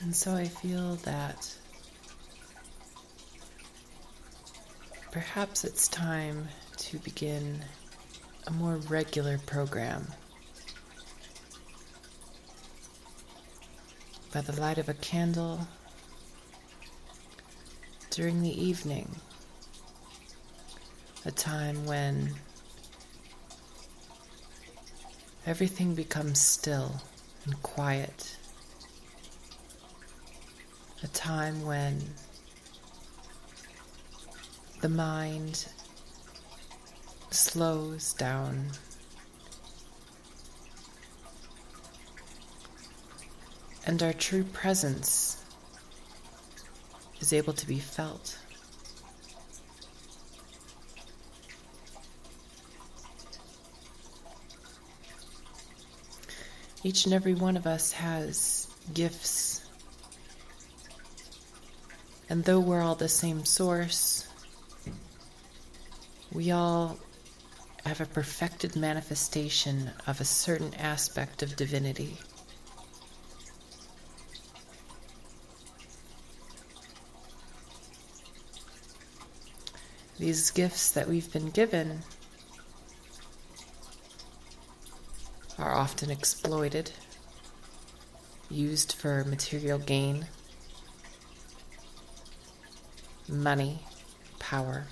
And so I feel that perhaps it's time to begin a more regular program. By the light of a candle, during the evening, a time when everything becomes still and quiet, a time when the mind slows down and our true presence is able to be felt. Each and every one of us has gifts, and though we're all the same source, we all have a perfected manifestation of a certain aspect of divinity. These gifts that we've been given are often exploited, used for material gain, money, power.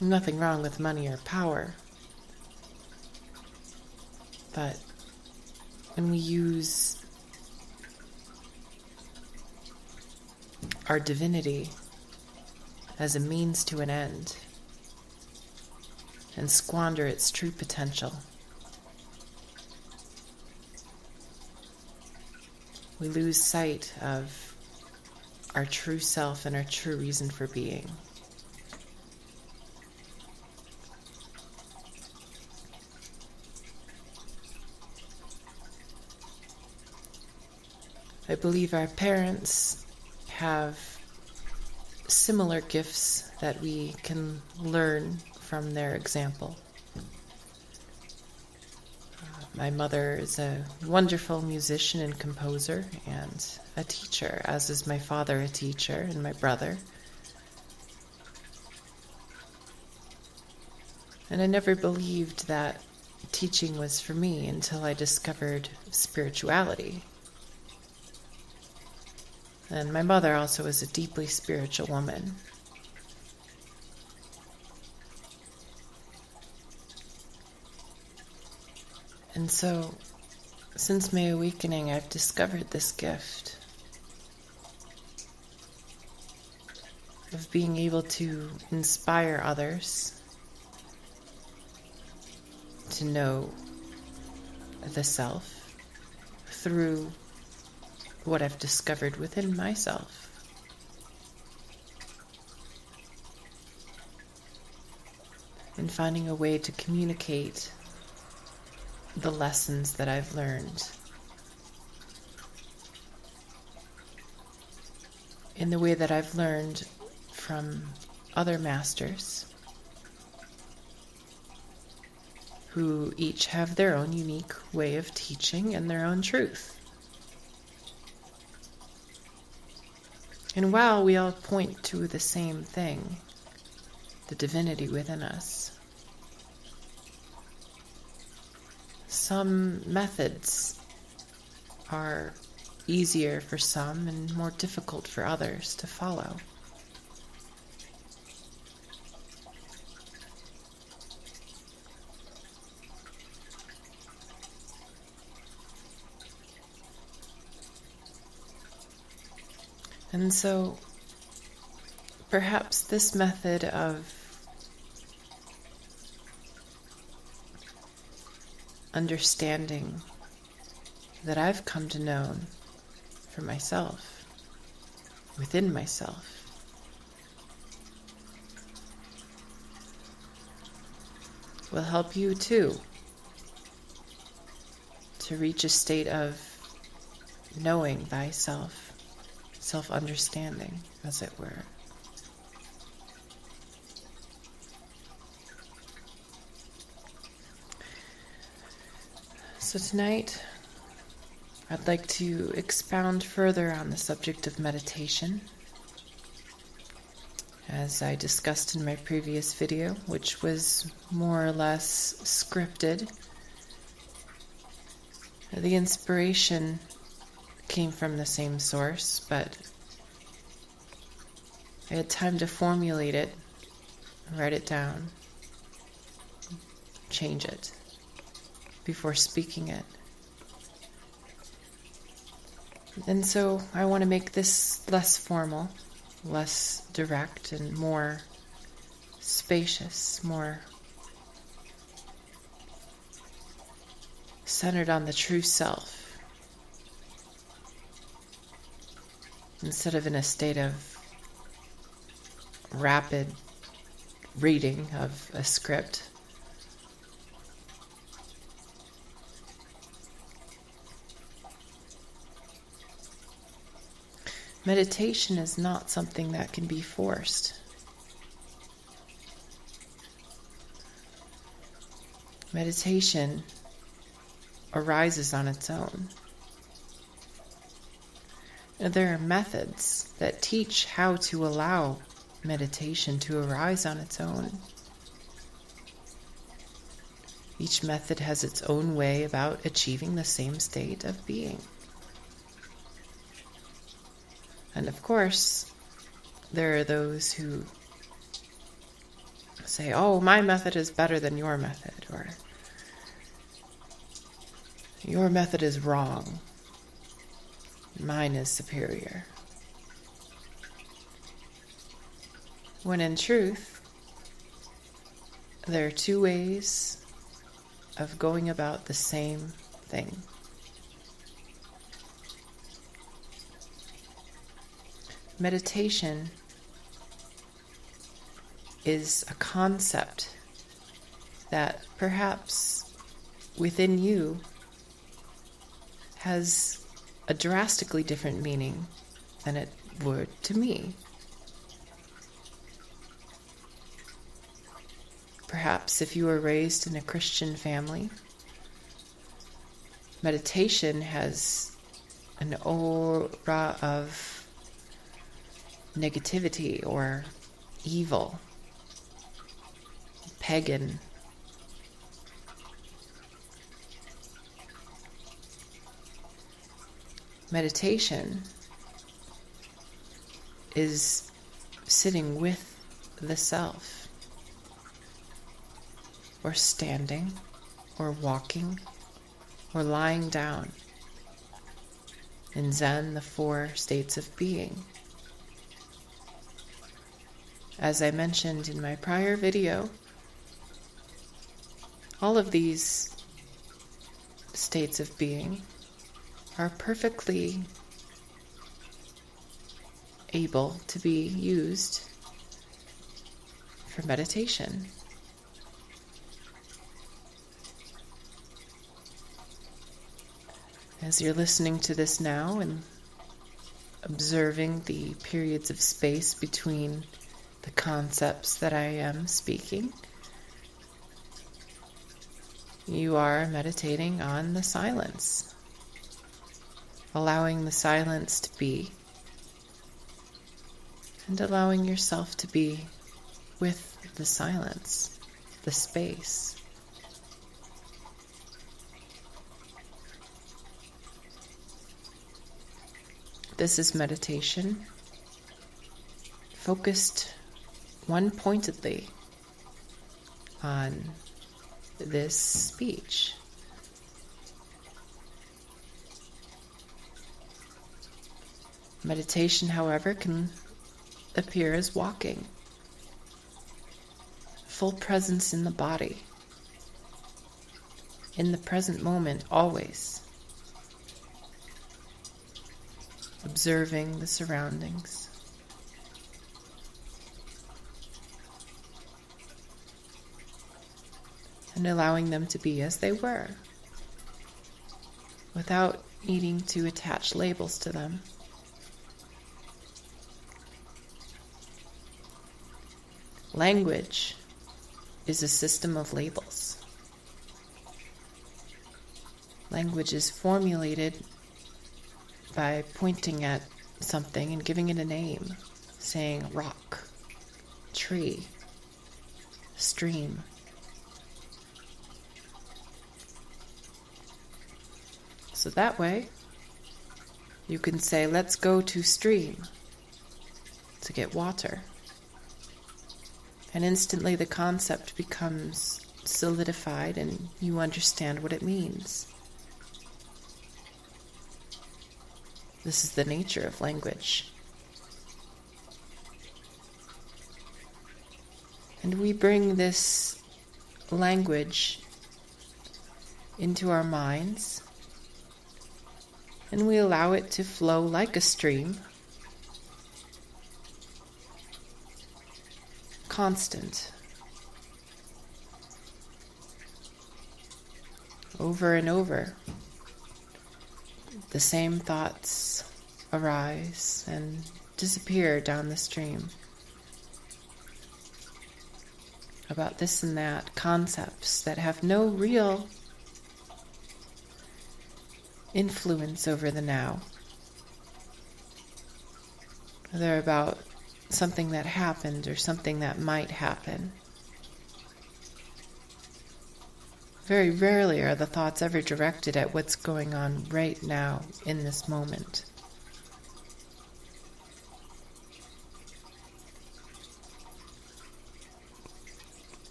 Nothing wrong with money or power, but when we use our divinity as a means to an end and squander its true potential, we lose sight of our true self and our true reason for being. I believe our parents have similar gifts that we can learn from their example. My mother is a wonderful musician and composer and a teacher, as is my father a teacher and my brother. And I never believed that teaching was for me until I discovered spirituality. And my mother also is a deeply spiritual woman. And so, since my awakening, I've discovered this gift of being able to inspire others to know the self through what I've discovered within myself. And finding a way to communicate the lessons that I've learned in the way that I've learned from other masters who each have their own unique way of teaching and their own truth. And while we all point to the same thing, the divinity within us, some methods are easier for some and more difficult for others to follow. And so, perhaps this method of understanding that I've come to know for myself, within myself, will help you too to reach a state of knowing thyself. Self-understanding, as it were. So tonight, I'd like to expound further on the subject of meditation. As I discussed in my previous video, which was more or less scripted, the inspiration came from the same source, but I had time to formulate it, write it down, change it before speaking it. And so I want to make this less formal, less direct, and more spacious, more centered on the true self, instead of in a state of rapid reading of a script. Meditation is not something that can be forced. Meditation arises on its own. And there are methods that teach how to allow meditation to arise on its own. Each method has its own way about achieving the same state of being. And of course, there are those who say, oh, my method is better than your method, or your method is wrong, mine is superior. When in truth, there are two ways of going about the same thing. Meditation is a concept that perhaps within you has a drastically different meaning than it would to me. Perhaps if you were raised in a Christian family, meditation has an aura of negativity or evil, pagan. Meditation is sitting with the self, or standing, or walking, or lying down. In Zen, the 4 states of being. As I mentioned in my prior video, all of these states of being are perfectly able to be used for meditation. As you're listening to this now and observing the periods of space between the concepts that I am speaking, you are meditating on the silence, allowing the silence to be, and allowing yourself to be with the silence, the space. This is meditation, focused one-pointedly on this speech. Meditation, however, can appear as walking, full presence in the body, in the present moment always, observing the surroundings. And allowing them to be as they were, without needing to attach labels to them. Language is a system of labels. Language is formulated by pointing at something and giving it a name, saying rock, tree, stream. So that way, you can say, let's go to stream to get water. And instantly the concept becomes solidified and you understand what it means. This is the nature of language. And we bring this language into our minds, and we allow it to flow like a stream, constant, over and over. The same thoughts arise and disappear down the stream about this and that, concepts that have no real influence over the now. They're about something that happened or something that might happen. Very rarely are the thoughts ever directed at what's going on right now in this moment.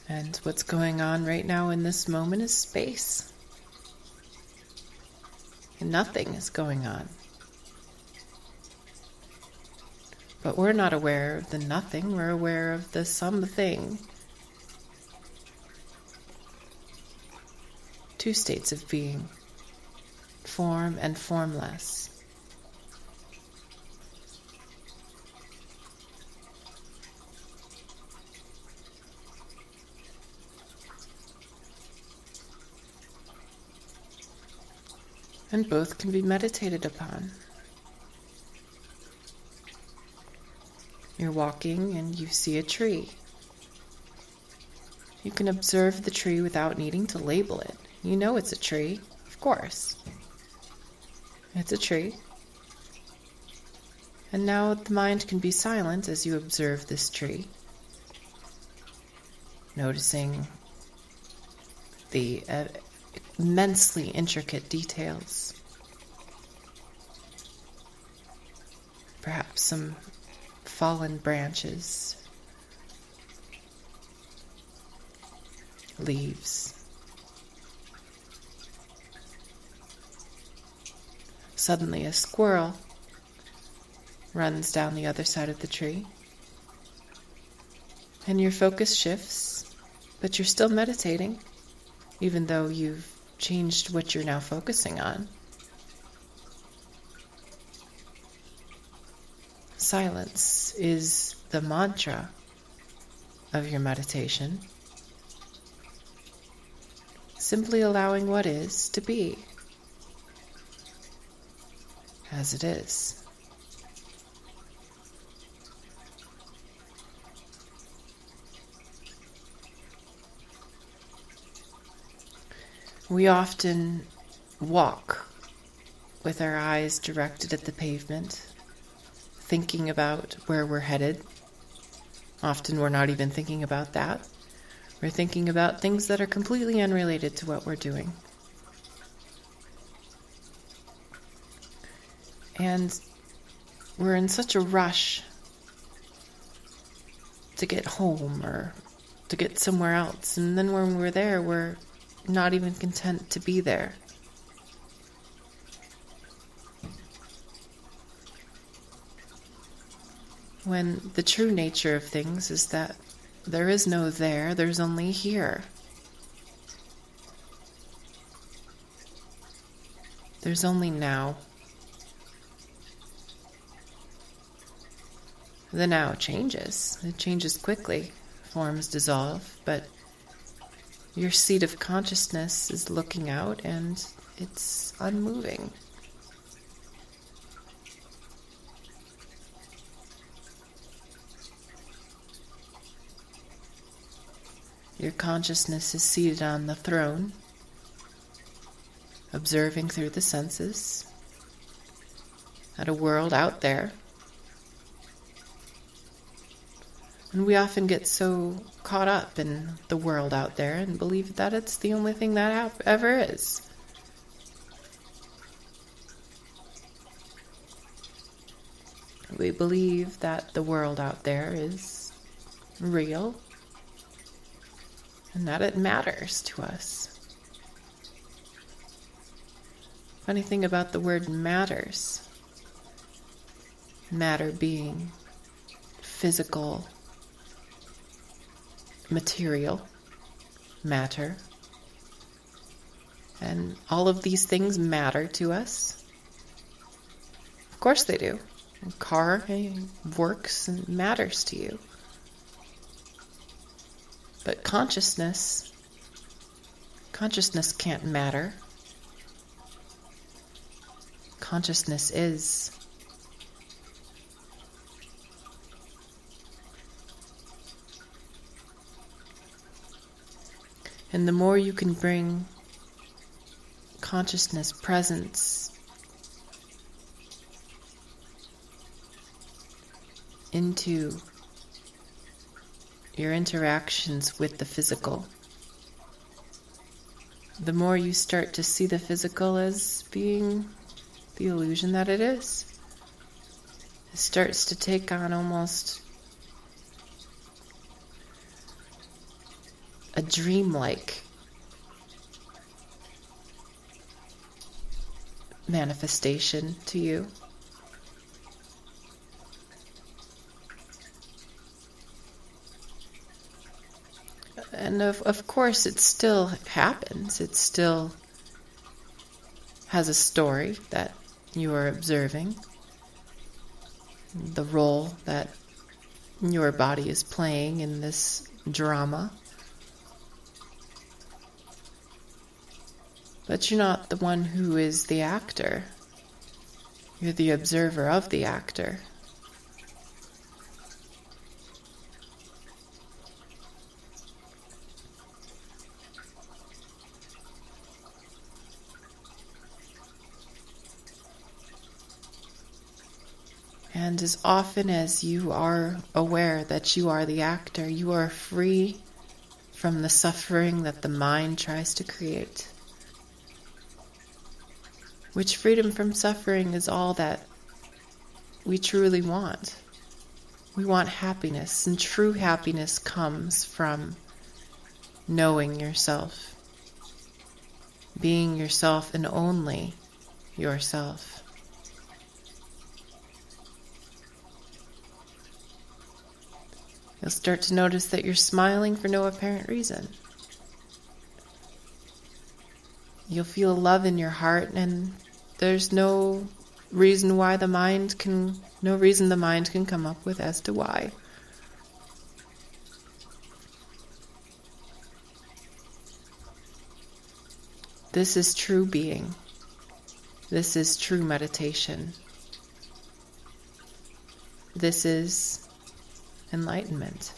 And what's going on right now in this moment is space. And nothing is going on. But we're not aware of the nothing, we're aware of the something. Two states of being, form and formless. And both can be meditated upon. You're walking and you see a tree. You can observe the tree without needing to label it. You know it's a tree, of course. It's a tree. And now the mind can be silent as you observe this tree, noticing the immensely intricate details. Perhaps some fallen branches, leaves. Suddenly a squirrel runs down the other side of the tree, and your focus shifts, but you're still meditating, even though you've changed what you're now focusing on. Silence is the mantra of your meditation. Simply allowing what is to be as it is. We often walk with our eyes directed at the pavement, thinking about where we're headed. Often we're not even thinking about that. We're thinking about things that are completely unrelated to what we're doing. And we're in such a rush to get home or to get somewhere else. And then when we're there, we're not even content to be there. When the true nature of things is that there is no there, there's only here. There's only now. The now changes. It changes quickly. Forms dissolve, but your seat of consciousness is looking out and it's unmoving. Your consciousness is seated on the throne, observing through the senses, at a world out there. And we often get so caught up in the world out there and believe that it's the only thing that ever is. We believe that the world out there is real and that it matters to us. Funny thing about the word matters, matter being physical, material, matter, and all of these things matter to us. Of course they do. A car works and matters to you. But consciousness can't matter. Consciousness is. And the more you can bring consciousness, presence, into your interactions with the physical, the more you start to see the physical as being the illusion that it is. It starts to take on almost a dreamlike manifestation to you. And of course it still happens. It still has a story that you are observing. The role that your body is playing in this drama. But you're not the one who is the actor. You're the observer of the actor. And as often as you are aware that you are the actor, you are free from the suffering that the mind tries to create. Which freedom from suffering is all that we truly want. We want happiness, and true happiness comes from knowing yourself, being yourself and only yourself. You'll start to notice that you're smiling for no apparent reason. You'll feel love in your heart, and there's no reason the mind can come up with as to why. This is true being. This is true meditation. This is enlightenment.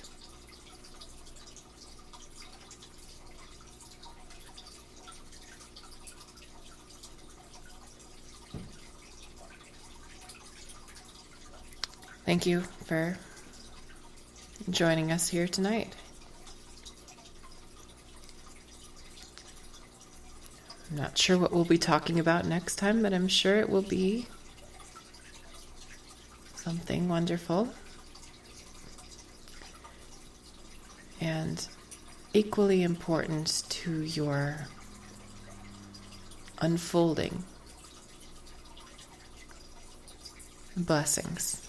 Thank you for joining us here tonight. I'm not sure what we'll be talking about next time, but I'm sure it will be something wonderful. And equally important to your unfolding. Blessings.